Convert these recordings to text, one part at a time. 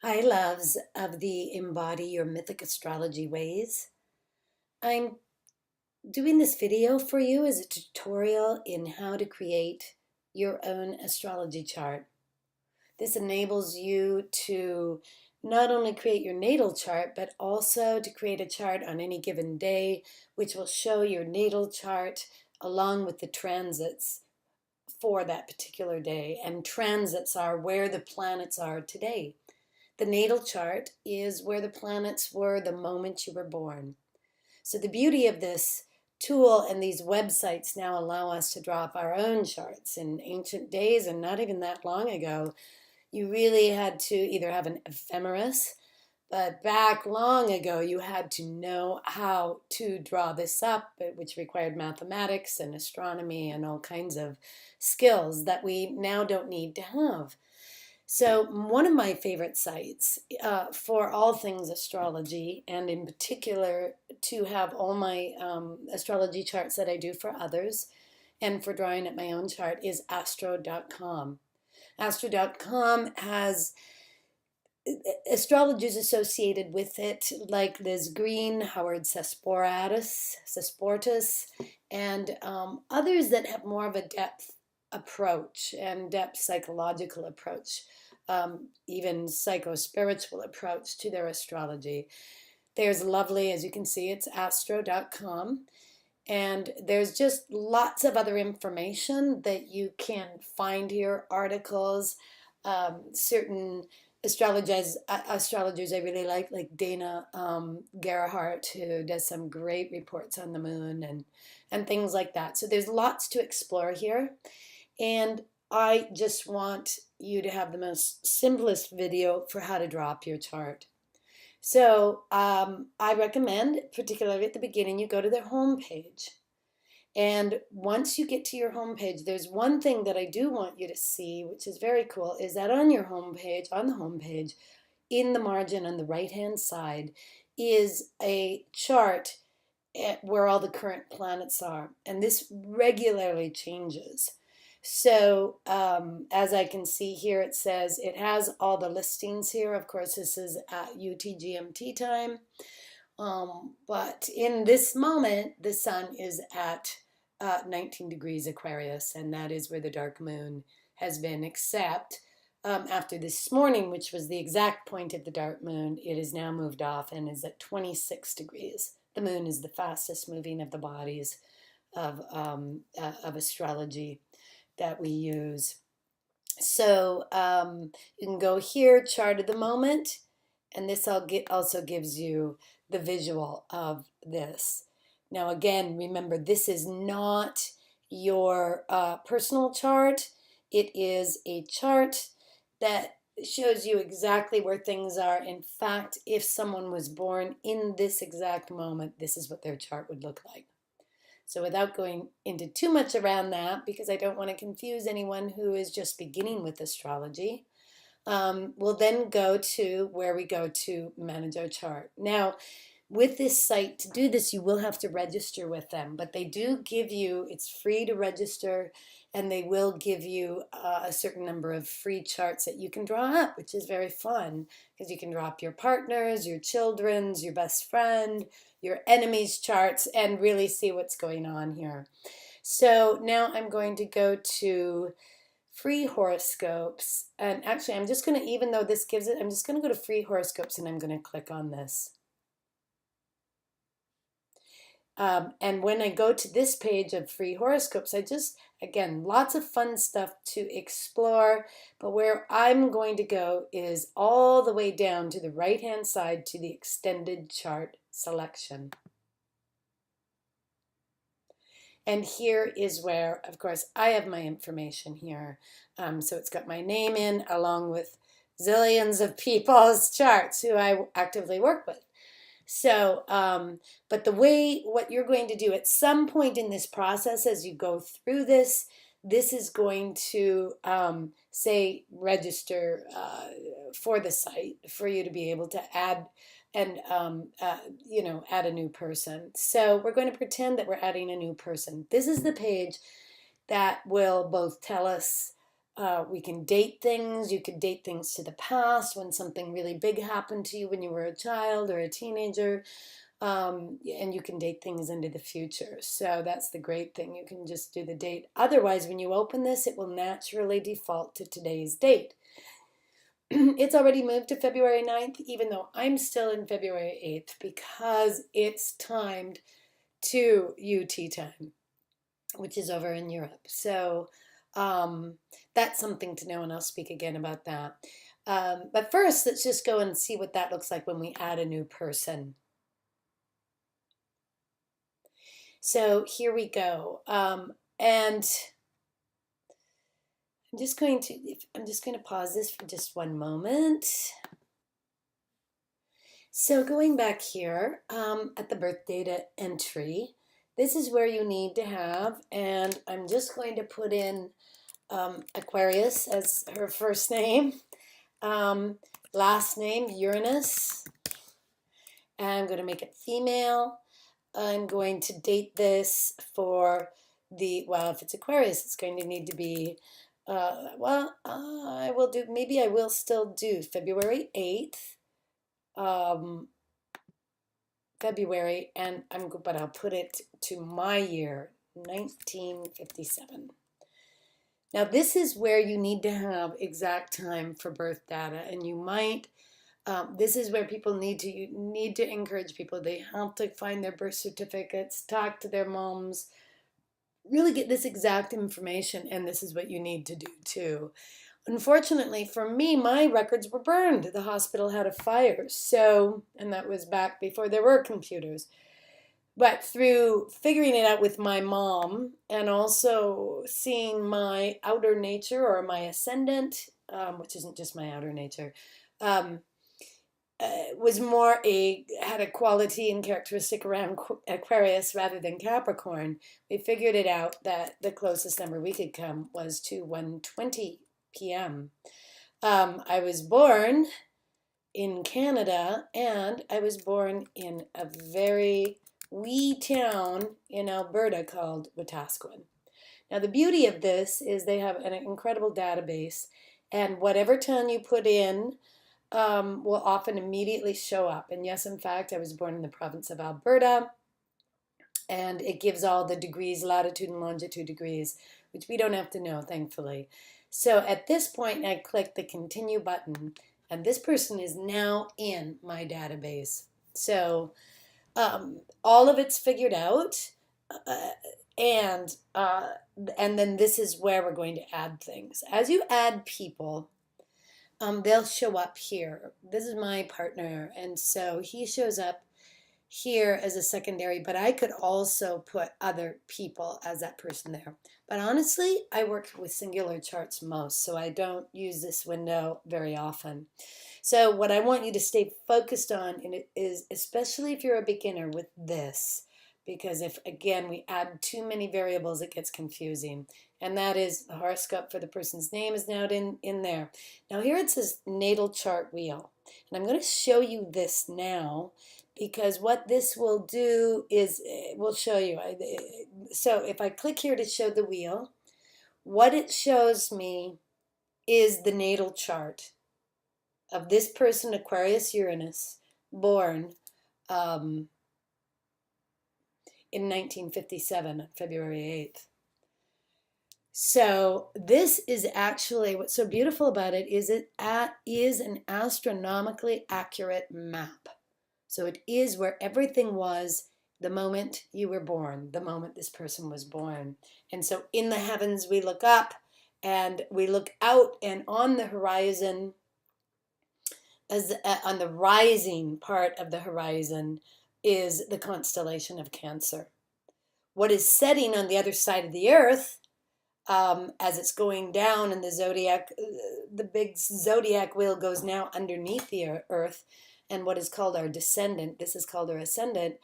Hi, loves of the Embody Your Mythic Astrology Ways. I'm doing this video for you as a tutorial in how to create your own astrology chart. This enables you to not only create your natal chart, but also to create a chart on any given day, which will show your natal chart along with the transits for that particular day. And transits are where the planets are today. The natal chart is where the planets were the moment you were born. So the beauty of this tool and these websites now allow us to draw up our own charts. In ancient days, and not even that long ago, you really had to either have an ephemeris, but back long ago, you had to know how to draw this up, which required mathematics and astronomy and all kinds of skills that we now don't need to have. So, one of my favorite sites for all things astrology, and in particular to have all my astrology charts that I do for others and for drawing at my own chart, is astro.com. Astro.com has astrologers associated with it, like Liz Green, Howard Sesportus, and others that have more of a depth approach and depth psychological approach, even psycho-spiritual approach to their astrology. There's lovely, as you can see, it's astro.com. And there's just lots of other information that you can find here, articles, certain astrologers I really like Dana Gerhardt, who does some great reports on the moon and things like that. So there's lots to explore here. And I just want you to have the most simplest video for how to draw up your chart. So I recommend, particularly at the beginning, you go to their homepage. And once you get to your homepage, there's one thing that I do want you to see, which is very cool, is that on your homepage, on the homepage, in the margin on the right-hand side, is a chart where all the current planets are. And this regularly changes. So as I can see here, it says it has all the listings here. Of course, this is at UTGMT time. But in this moment, the sun is at 19 degrees Aquarius, and that is where the dark moon has been, except after this morning, which was the exact point of the dark moon, it is now moved off and is at 26 degrees. The moon is the fastest moving of the bodies of astrology that we use. So you can go here, chart of the moment, and this also gives you the visual of this. Now again, remember, this is not your personal chart. It is a chart that shows you exactly where things are. In fact, if someone was born in this exact moment, this is what their chart would look like. So without going into too much around that, because I don't want to confuse anyone who is just beginning with astrology, we'll then go to where we go to manage our chart. Now, with this site, to do this, you will have to register with them, but they do give you, it's free to register, and they will give you a certain number of free charts that you can draw up, which is very fun, because you can draw up your partners, your children's, your best friend, your enemy's charts, and really see what's going on here. So now I'm going to go to free horoscopes, and actually I'm just going to, even though this gives it, I'm just going to go to free horoscopes, and I'm going to click on this. And when I go to this page of free horoscopes, I just, again, lots of fun stuff to explore. But where I'm going to go is all the way down to the right-hand side to the extended chart selection. And here is where, of course, I have my information here. So it's got my name in along with zillions of people's charts who I actively work with. So, but the way, what you're going to do at some point in this process as you go through this, this is going to say register for the site for you to be able to add and add a new person. So we're going to pretend that we're adding a new person. This is the page that will both tell us We can date things. You could date things to the past when something really big happened to you when you were a child or a teenager. And you can date things into the future. So that's the great thing. You can just do the date. Otherwise, when you open this, it will naturally default to today's date. It's already moved to February 9th, even though I'm still in February 8th, because it's timed to UT time, which is over in Europe. So that's something to know, and I'll speak again about that. But first, let's just go and see what that looks like when we add a new person. So here we go. And I'm just going to pause this for just one moment. So going back here at the birth data entry, this is where you need to have, and I'm just going to put in Aquarius as her first name, last name Uranus, and I'm going to make it female. I'm going to date this for well, if it's Aquarius, it's going to need to be, I will do, maybe I will still do February 8th, February, but I'll put it to my year, 1957. Now, this is where you need to have exact time for birth data, and you might, this is where you need to encourage people. They have to find their birth certificates, talk to their moms, really get this exact information, and this is what you need to do too. Unfortunately for me, my records were burned. The hospital had a fire, and that was back before there were computers. But through figuring it out with my mom and also seeing my outer nature or my ascendant, which isn't just my outer nature, had a quality and characteristic around Aquarius rather than Capricorn. We figured it out that the closest number we could come was to 1:20 p.m. I was born in Canada, and I was born in a very wee town in Alberta called Wetaskiwin. Now, the beauty of this is they have an incredible database, and whatever town you put in will often immediately show up. And yes, in fact, I was born in the province of Alberta, and it gives all the degrees, latitude and longitude degrees, which we don't have to know, thankfully. So at this point, I click the continue button, and this person is now in my database. So all of it's figured out, and then this is where we're going to add things. As you add people, they'll show up here. This is my partner, and so he shows up here as a secondary, but I could also put other people as that person there. But honestly, I work with singular charts most, so I don't use this window very often. So what I want you to stay focused on is, especially if you're a beginner, with this, because if, again, we add too many variables, it gets confusing. And that is the horoscope for the person's name is now in there. Now here it says natal chart wheel. And I'm going to show you this now, because what this will do is we'll show you. So if I click here to show the wheel, what it shows me is the natal chart of this person, Aquarius Uranus, born in 1957, February 8th. So this is actually, what's so beautiful about it is is an astronomically accurate map. So it is where everything was the moment you were born, the moment this person was born. And so in the heavens, we look up and we look out, and on the horizon, on the rising part of the horizon, is the constellation of Cancer. What is setting on the other side of the earth, as it's going down in the zodiac, the big zodiac wheel goes now underneath the earth, and what is called our descendant, this is called our ascendant,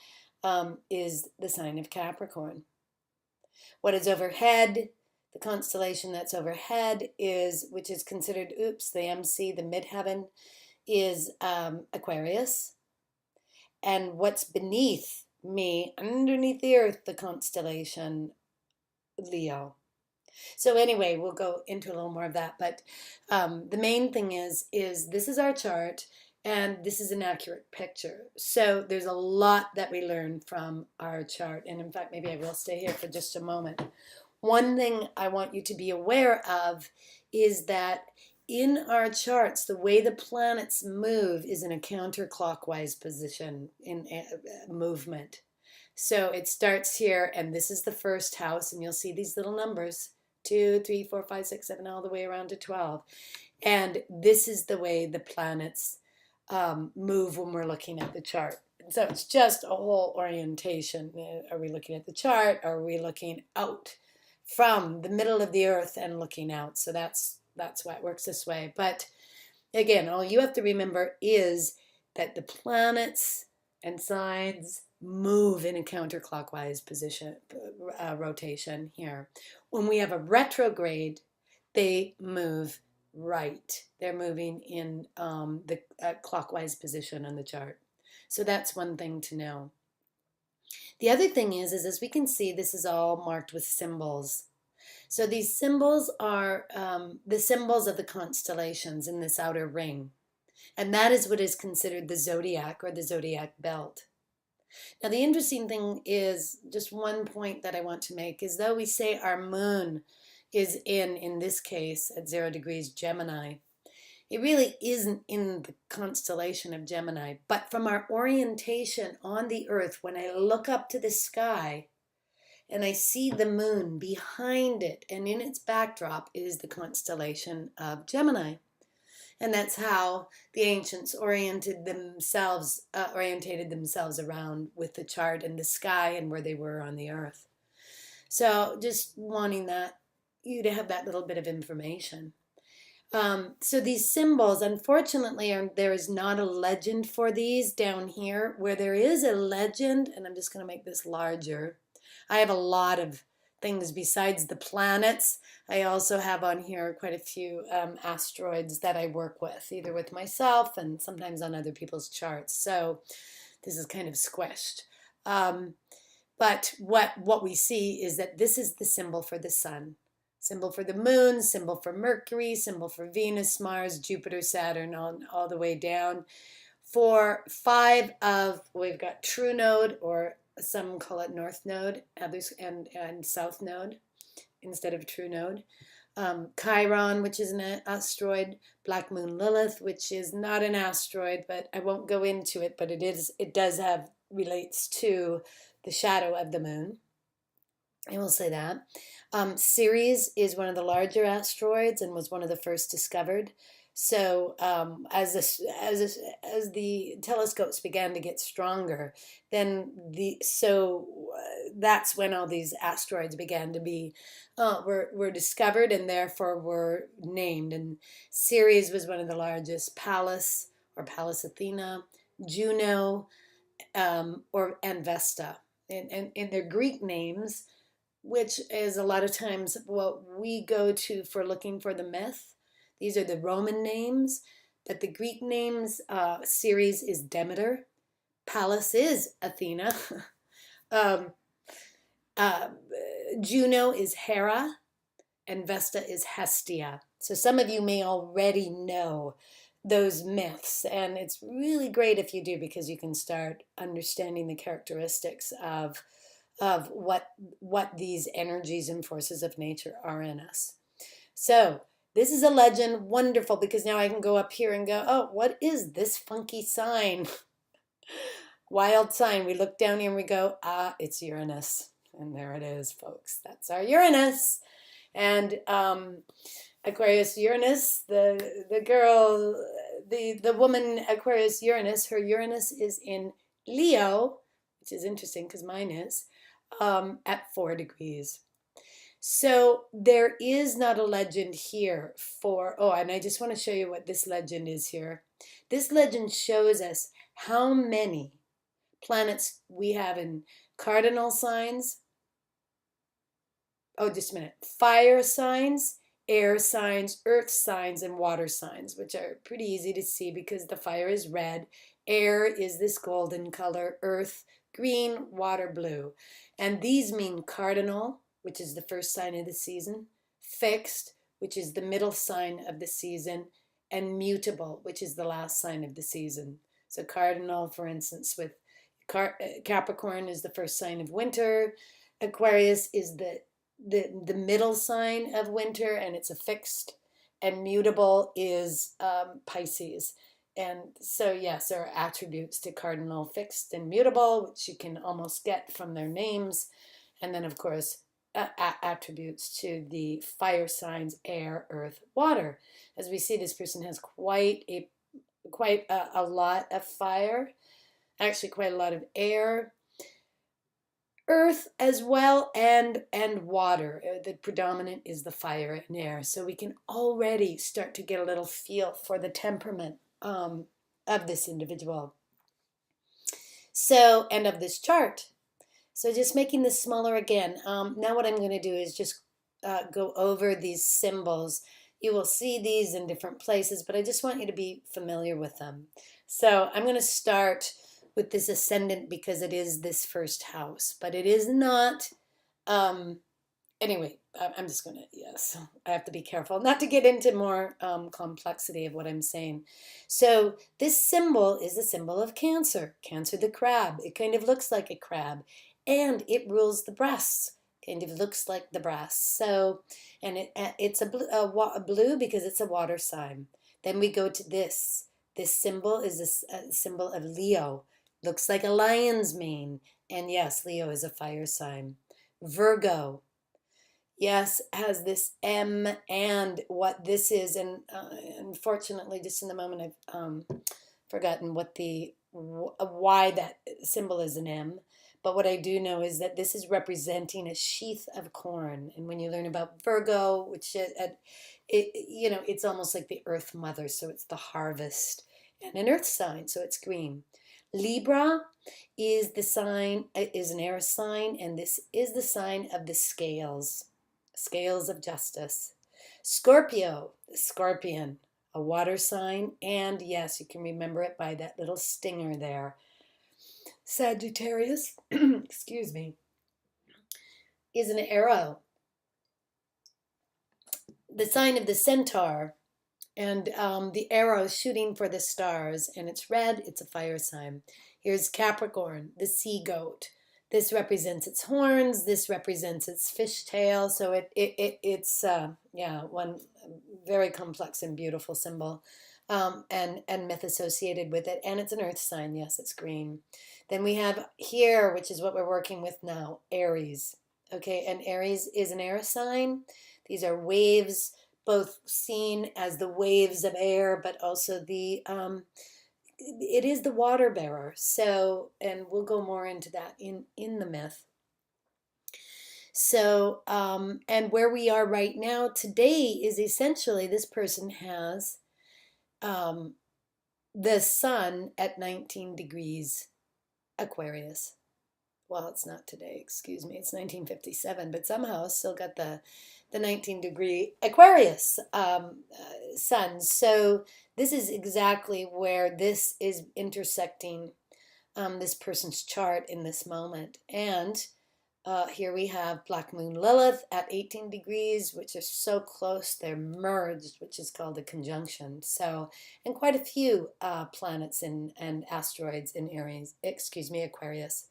is the sign of Capricorn. What is overhead, the constellation that's overhead which is considered, the MC, the midheaven, is Aquarius. And what's beneath me, underneath the earth, the constellation Leo. So anyway, we'll go into a little more of that. But the main thing is this is our chart, and this is an accurate picture. So there's a lot that we learn from our chart. And in fact, maybe I will stay here for just a moment. One thing I want you to be aware of is that in our charts, the way the planets move is in a counterclockwise position in movement. So it starts here, and this is the first house, and you'll see these little numbers 2, 3, 4, 5, 6, 7, all the way around to 12. And this is the way the planets move when we're looking at the chart. So it's just a whole orientation. Are we looking at the chart? Are we looking out from the middle of the earth and looking out? So that's why it works this way. But again, all you have to remember is that the planets and signs move in a counterclockwise position, rotation here. When we have a retrograde, they move right. They're moving in the clockwise position on the chart. So that's one thing to know. The other thing is as we can see, this is all marked with symbols. So these symbols are the symbols of the constellations in this outer ring. And that is what is considered the zodiac or the zodiac belt. Now, the interesting thing is, just one point that I want to make is though we say our moon is in this case, at 0 degrees Gemini, it really isn't in the constellation of Gemini. But from our orientation on the earth, when I look up to the sky and I see the moon behind it, and in its backdrop is the constellation of Gemini. And that's how the ancients orientated themselves around with the chart and the sky and where they were on the earth. So just wanting you to have that little bit of information. So these symbols, unfortunately, there is not a legend for these down here. Where there is a legend, and I'm just going to make this larger. I have a lot of things besides the planets. I also have on here quite a few asteroids that I work with, either with myself and sometimes on other people's charts. So this is kind of squished. But what we see is that this is the symbol for the sun, symbol for the moon, symbol for Mercury, symbol for Venus, Mars, Jupiter, Saturn, all the way down. For we've got true node, or some call it north node, others and south node instead of true node. Chiron, which is an asteroid. Black Moon Lilith, which is not an asteroid, but I won't go into it, but relates to the shadow of the moon. I will say that. Ceres is one of the larger asteroids and was one of the first discovered. So as the telescopes began to get stronger, then that's when all these asteroids began to be were discovered and therefore were named. And Ceres was one of the largest. Pallas or Pallas Athena, Juno, and Vesta, and their Greek names, which is a lot of times what we go to for looking for the myth. These are the Roman names, but the Greek names, Ceres is Demeter, Pallas is Athena, Juno is Hera, and Vesta is Hestia. So some of you may already know those myths, and it's really great if you do, because you can start understanding the characteristics of what these energies and forces of nature are in us. So this is a legend, wonderful, because now I can go up here and go, oh, what is this funky sign? Wild sign. We look down here and we go, it's Uranus. And there it is, folks. That's our Uranus. And Aquarius Uranus, the girl, the woman Aquarius Uranus, her Uranus is in Leo, which is interesting because mine is, at 4 degrees. So there is not a legend here and I just want to show you what this legend is here. This legend shows us how many planets we have in cardinal signs. Oh, just a minute. Fire signs, air signs, earth signs, and water signs, which are pretty easy to see because the fire is red, air is this golden color, earth green, water blue. And these mean cardinal, which is the first sign of the season, fixed, which is the middle sign of the season, and mutable, which is the last sign of the season. So cardinal, for instance, with Capricorn is the first sign of winter. Aquarius is the middle sign of winter, and it's a fixed. And mutable is Pisces. And so, yes, there are attributes to cardinal, fixed, and mutable, which you can almost get from their names. And then, of course, attributes to the fire signs: air, earth, water. As we see, this person has quite a lot of fire, actually quite a lot of air, earth as well, and water. The predominant is the fire and air. So we can already start to get a little feel for the temperament of this individual. So, and of this chart. So just making this smaller again. Now what I'm going to do is just go over these symbols. You will see these in different places, but I just want you to be familiar with them. So I'm going to start with this ascendant because it is this first house, but it is not, anyway, I'm just going to, yes, I have to be careful not to get into more complexity of what I'm saying. So this symbol is the symbol of Cancer, Cancer the crab. It kind of looks like a crab, and it rules the breasts. Kind of looks like the breasts. So, and it's a blue because it's a water sign. Then we go to this. This symbol is a symbol of Leo. Looks like a lion's mane. And yes, Leo is a fire sign. Virgo, yes, has this M, and what this is. And unfortunately, just in the moment, I've forgotten why that symbol is an M. But what I do know is that this is representing a sheath of corn. And when you learn about Virgo, which it's almost like the earth mother. So it's the harvest, and an earth sign. So it's green. Libra is an air sign, and this is the sign of the scales of justice. Scorpio, the scorpion, a water sign, and yes, you can remember it by that little stinger there. Sagittarius, excuse me, is an arrow, the sign of the centaur, and the arrow shooting for the stars, and it's red. It's a fire sign. Here's Capricorn, the sea goat. This represents its horns. This represents its fishtail. So it's one very complex and beautiful symbol, and myth associated with it. And it's an earth sign. Yes, it's green. Then we have here, which is what we're working with now, Aries. Okay, and Aries is an air sign. These are waves, both seen as the waves of air, but also it is the water bearer. So, and we'll go more into that in the myth. So, and where we are right now today is essentially this person has the sun at 19 degrees Aquarius. Well, it's not today, excuse me, it's 1957, but somehow still got the 19-degree Aquarius sun. So this is exactly where this is intersecting this person's chart in this moment. And here we have Black Moon Lilith at 18 degrees, which are so close, they're merged, which is called a conjunction. So, and quite a few planets and asteroids in Aquarius.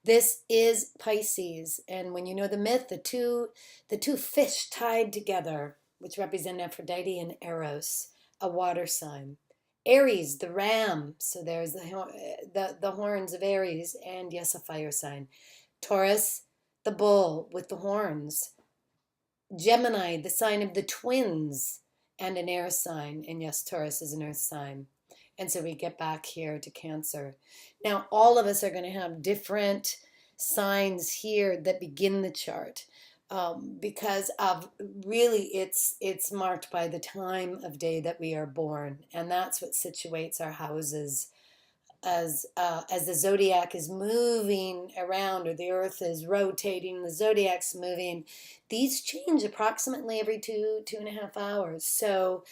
This is Pisces, and when you know the myth, the two fish tied together, which represent Aphrodite and Eros, a water sign. Aries, the ram, so there's the horns of Aries, and yes, a fire sign. Taurus, the bull with the horns. Gemini, the sign of the twins, and an air sign, and yes, Taurus is an earth sign. And so we get back here to Cancer. Now, all of us are going to have different signs here that begin the chart because of really it's marked by the time of day that we are born. And that's what situates our houses as the zodiac is moving around, or the earth is rotating, the zodiac's moving. These change approximately every 2.5 hours. So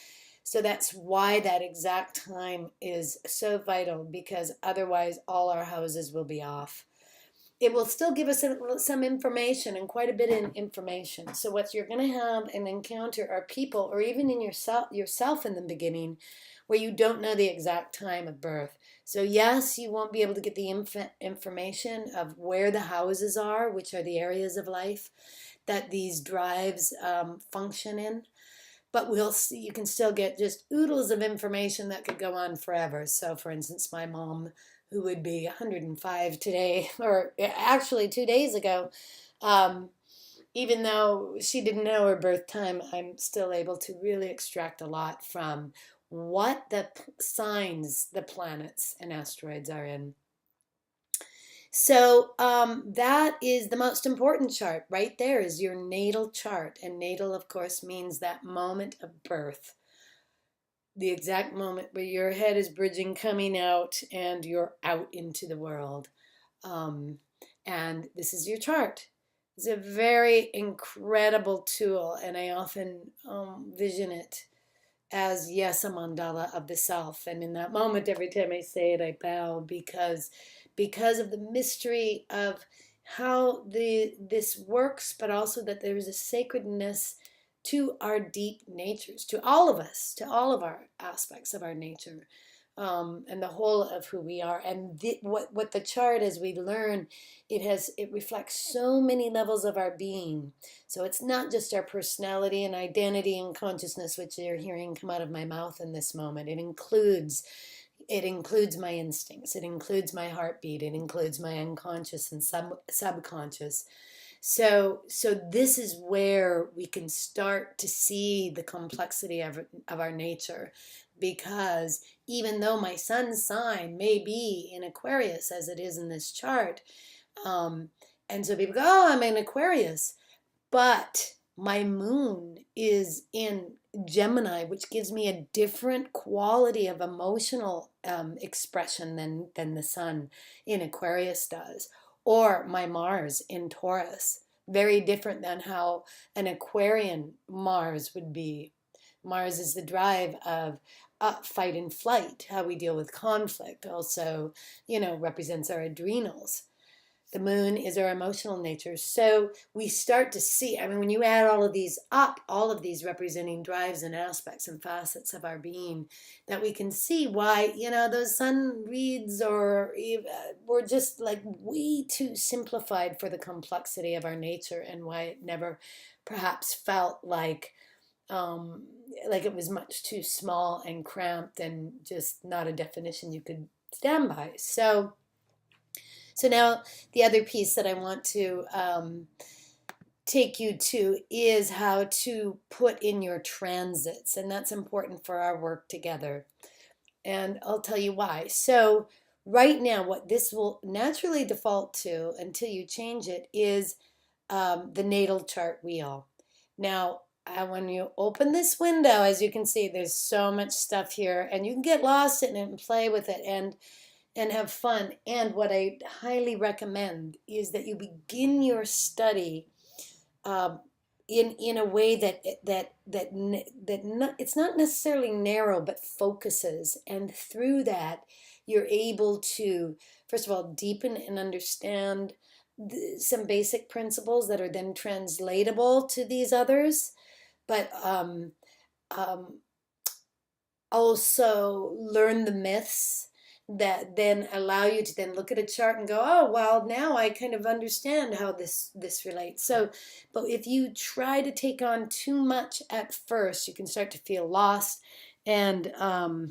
that's why that exact time is so vital, because otherwise all our houses will be off. it will still give us some information, and quite a bit of information. So what you're going to have an encounter are people, or even in yourself in the beginning, where you don't know the exact time of birth. So yes, you won't be able to get the information of where the houses are, which are the areas of life that these drives function in. But we'll see, you can still get just oodles of information that could go on forever. So for instance, my mom, who would be 105 today, or actually 2 days ago, even though she didn't know her birth time, I'm still able to really extract a lot from what the signs the planets and asteroids are in. So that is the most important chart right there, is your natal chart. And natal, of course, means that moment of birth, the exact moment where your head is bridging, coming out, and you're out into the world. And this is your chart. It's a very incredible tool, and I often vision it as, yes, a mandala of the self. And in that moment, every time I say it, I bow, because of the mystery of how this works, but also that there is a sacredness to our deep natures, to all of us, to all of our aspects of our nature, and the whole of who we are. And what the chart, as we learn, it reflects so many levels of our being. So it's not just our personality and identity and consciousness, which you're hearing come out of my mouth in this moment. It includes my instincts, it includes my heartbeat, it includes my unconscious and subconscious. So this is where we can start to see the complexity of our nature, because even though my sun's sign may be in Aquarius, as it is in this chart, and so people go, oh, I'm in Aquarius, but my moon is in Gemini, which gives me a different quality of emotional expression than the sun in Aquarius does. Or my Mars in Taurus, very different than how an Aquarian Mars would be. Mars is the drive of fight and flight, how we deal with conflict. Also, represents our adrenals. The moon is our emotional nature. So we start to see, when you add all of these up, all of these representing drives and aspects and facets of our being, that we can see why, those sun reads were just like way too simplified for the complexity of our nature, and why it never perhaps felt like it was much too small and cramped and just not a definition you could stand by. So now the other piece that I want to take you to is how to put in your transits. And that's important for our work together. And I'll tell you why. So right now, what this will naturally default to until you change it is the natal chart wheel. Now, when you open this window, as you can see, there's so much stuff here, and you can get lost in it and play with it and have fun. And what I highly recommend is that you begin your study in a way that it's not necessarily narrow, but focuses. And through that, you're able to, first of all, deepen and understand some basic principles that are then translatable to these others, but also learn the myths that then allow you to then look at a chart and go, oh, well, now I kind of understand how this relates. So, but if you try to take on too much at first, you can start to feel lost and not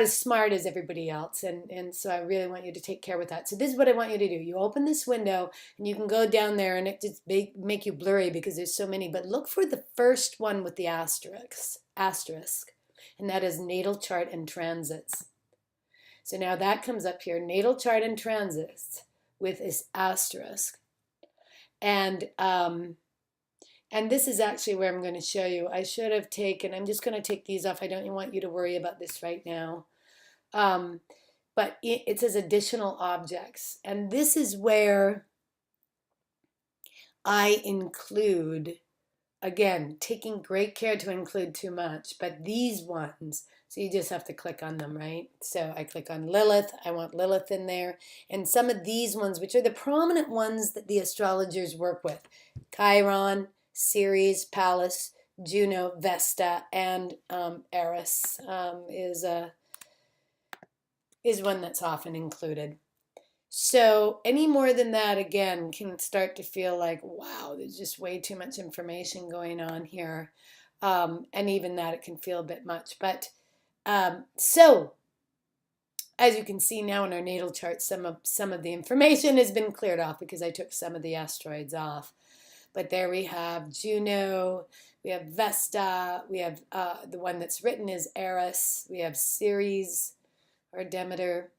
as smart as everybody else. And so I really want you to take care with that. So this is what I want you to do. You open this window and you can go down there, and it just make you blurry because there's so many, but look for the first one with the asterisk. And that is natal chart and transits. So now that comes up here, natal chart and transits with this asterisk. And this is actually where I'm going to show you. I should have taken, I'm just going to take these off. I don't want you to worry about this right now. But it says additional objects. And this is where I include again, taking great care to include too much, but these ones, so you just have to click on them, right? So I click on Lilith. I want Lilith in there. And some of these ones, which are the prominent ones that the astrologers work with, Chiron, Ceres, Pallas, Juno, Vesta, and Eris is one that's often included. So any more than that, again, can start to feel like, wow, there's just way too much information going on here. And even that, it can feel a bit much. But so as you can see now in our natal chart, some of the information has been cleared off because I took some of the asteroids off. But there we have Juno, we have Vesta, we have the one that's written is Eris, we have Ceres or Demeter.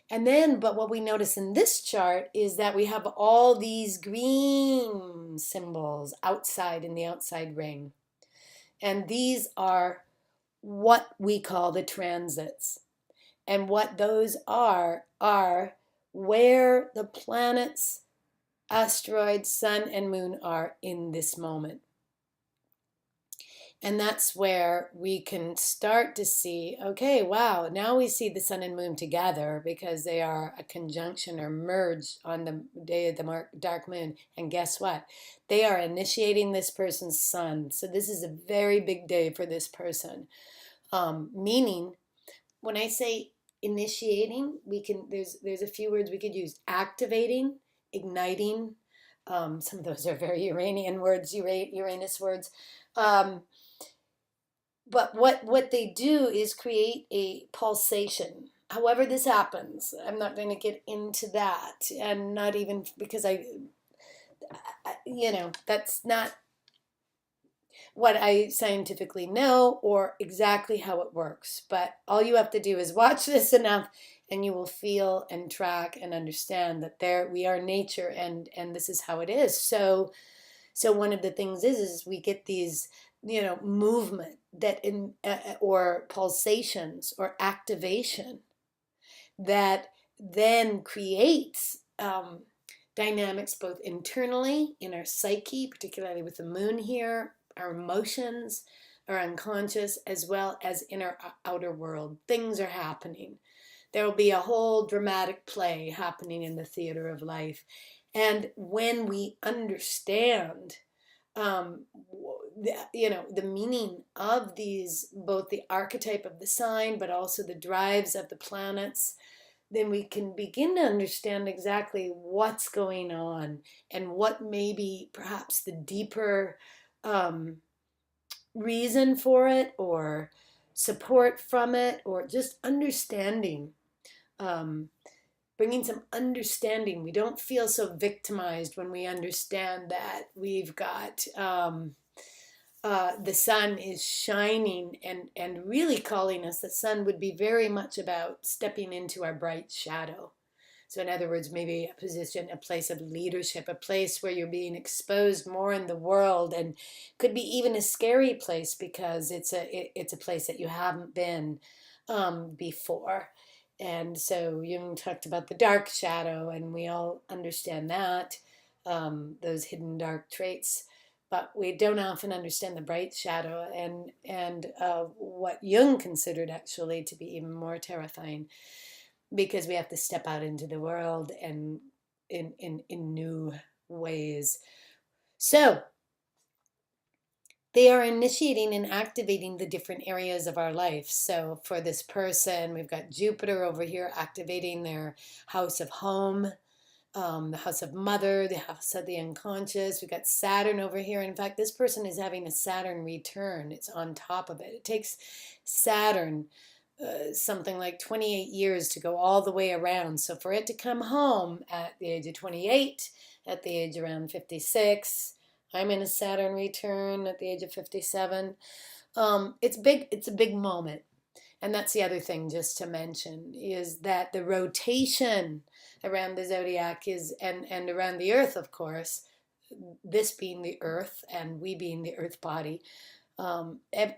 And then, but what we notice in this chart is that we have all these green symbols outside in the outside ring. And these are what we call the transits. And what those are where the planets, asteroids, sun, and moon are in this moment. And that's where we can start to see, okay, wow, now we see the sun and moon together because they are a conjunction or merge on the day of the dark moon. And guess what? They are initiating this person's sun. So this is a very big day for this person. Meaning, when I say initiating, we can, there's a few words we could use: activating, igniting. Some of those are very Uranian words, Uranus words. But what they do is create a pulsation. However this happens, I'm not going to get into that, and not even because that's not what I scientifically know or exactly how it works. But all you have to do is watch this enough, and you will feel and track and understand that we are nature, and this is how it is. So one of the things is we get these movement that or pulsations or activation that then creates dynamics both internally in our psyche, particularly with the moon here, our emotions, our unconscious, as well as in our outer world. Things are happening. There will be a whole dramatic play happening in the theater of life. And when we understand the meaning of these, both the archetype of the sign, but also the drives of the planets, then we can begin to understand exactly what's going on and what may be perhaps the deeper reason for it, or support from it, or just understanding. Bringing some understanding. We don't feel so victimized when we understand that we've got the sun is shining and really calling us. The sun would be very much about stepping into our bright shadow. So in other words, maybe a position, a place of leadership, a place where you're being exposed more in the world, and could be even a scary place because it's a place that you haven't been before. And so Jung talked about the dark shadow, and we all understand that, those hidden dark traits, but we don't often understand the bright shadow and what Jung considered actually to be even more terrifying, because we have to step out into the world and in new ways. So they are initiating and activating the different areas of our life. So for this person, we've got Jupiter over here activating their house of home, the house of mother, the house of the unconscious. We've got Saturn over here. In fact, this person is having a Saturn return. It's on top of it. It takes Saturn something like 28 years to go all the way around. So for it to come home at the age of 28, at the age around 56, I'm in a Saturn return at the age of 57. It's big. It's a big moment. And that's the other thing just to mention, is that the rotation around the zodiac is, and around the earth, of course, this being the earth and we being the earth body,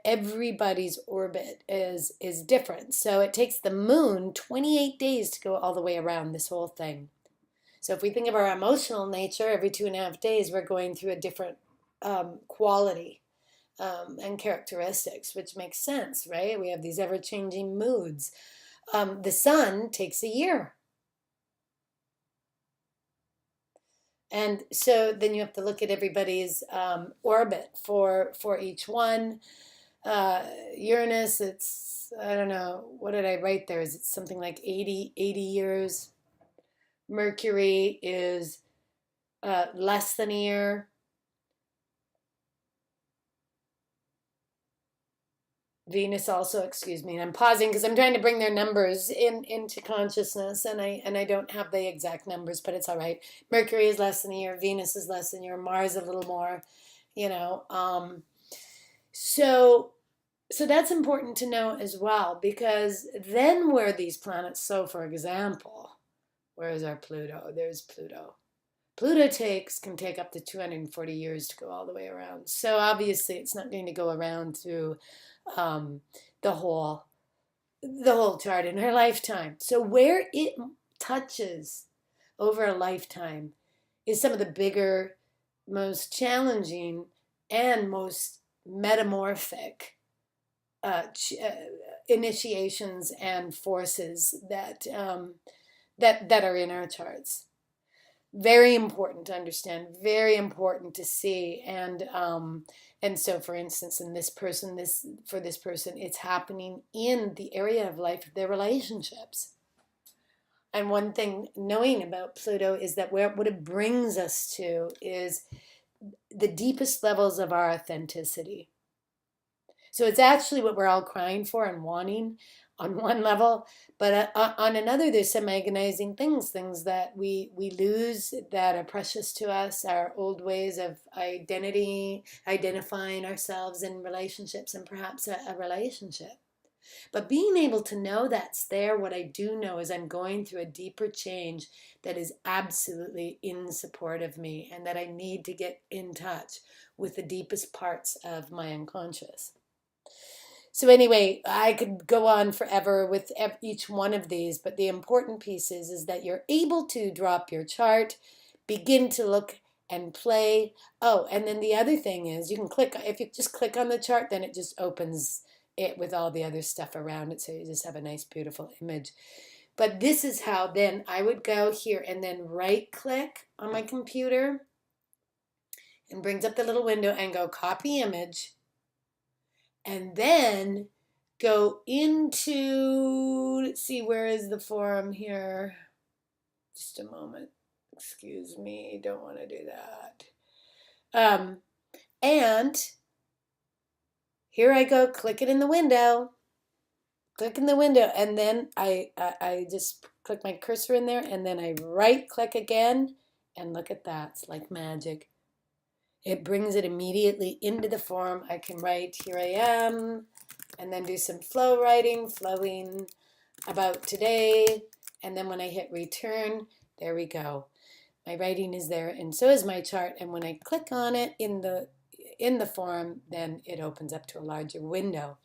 everybody's orbit is different. So it takes the moon 28 days to go all the way around this whole thing. So if we think of our emotional nature, every 2.5 days we're going through a different quality and characteristics, which makes sense, right? We have these ever-changing moods. The sun takes a year. And so then you have to look at everybody's orbit for each one. Uranus, it's, I don't know, what did I write there? Is it something like 80 years? Mercury is less than a year. Venus also, excuse me, and I'm pausing because I'm trying to bring their numbers into consciousness, and I don't have the exact numbers, but it's all right. Mercury is less than a year, Venus is less than a year, Mars a little more, you know. So that's important to know as well, because then where are these planets? So for example, where is our Pluto? There's Pluto. Pluto can take up to 240 years to go all the way around. So obviously it's not going to go around through um, the whole chart in her lifetime. So where it touches over a lifetime is some of the bigger, most challenging, and most metamorphic initiations and forces that that are in our charts. Very important to understand, very important to see. And so for instance, in this person, for this person, it's happening in the area of life of their relationships. And one thing knowing about Pluto is that what it brings us to is the deepest levels of our authenticity. So it's actually what we're all crying for and wanting on one level, but on another, there's some agonizing things that we lose that are precious to us, our old ways of identifying ourselves in relationships, and perhaps a relationship. But being able to know that's there, what I do know is I'm going through a deeper change that is absolutely in support of me, and that I need to get in touch with the deepest parts of my unconscious. So anyway, I could go on forever with each one of these, but the important piece is that you're able to drop your chart, begin to look and play. Oh, and then the other thing is you can click, if you just click on the chart, then it just opens it with all the other stuff around it. So you just have a nice, beautiful image. But this is how then I would go here and then right click on my computer and brings up the little window and go copy image. And then go into, let's see, where is the forum here? Just a moment. Excuse me, don't want to do that. And here I go, click it in the window. Click in the window, and then I just click my cursor in there, and then I right click again, and look at that, it's like magic. It brings it immediately into the form. I can write, here I am, and then do some flow writing, flowing about today. And then when I hit return, there we go. My writing is there, and so is my chart. And when I click on it in the form, then it opens up to a larger window.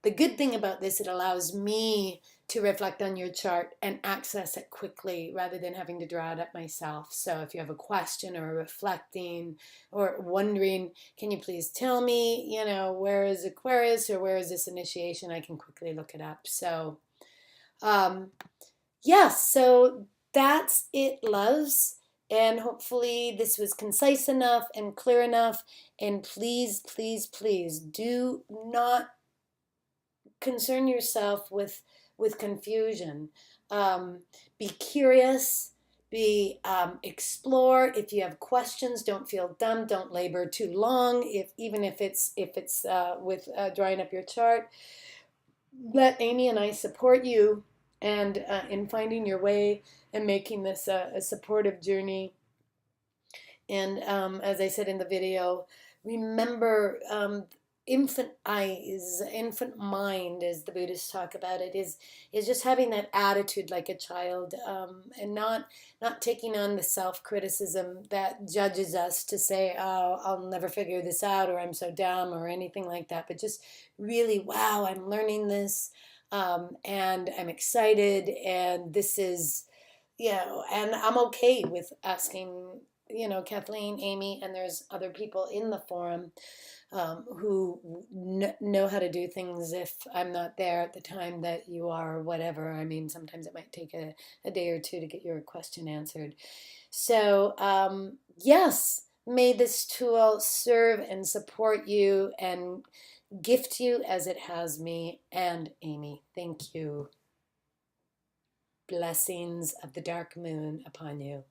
The good thing about this, it allows me to reflect on your chart and access it quickly rather than having to draw it up myself. So if you have a question or reflecting or wondering, can you please tell me, you know, where is Aquarius or where is this initiation, I can quickly look it up. So so that's it, loves. And hopefully this was concise enough and clear enough. And please, please, please do not concern yourself with confusion. Be curious, explore. If you have questions, don't feel dumb, don't labor too long, even if it's with drawing up your chart. Let Amy and I support you and in finding your way and making this a supportive journey. And as I said in the video, remember, infant eyes, infant mind, as the Buddhists talk about it, is just having that attitude like a child, and not taking on the self-criticism that judges us to say, oh, I'll never figure this out, or I'm so dumb, or anything like that, but just really, wow, I'm learning this, and I'm excited, and this is, you know, and I'm okay with asking Kathleen, Amy, and there's other people in the forum who know how to do things if I'm not there at the time that you are, or whatever. I mean, sometimes it might take a day or two to get your question answered. So, yes, may this tool serve and support you and gift you as it has me and Amy. Thank you. Blessings of the dark moon upon you.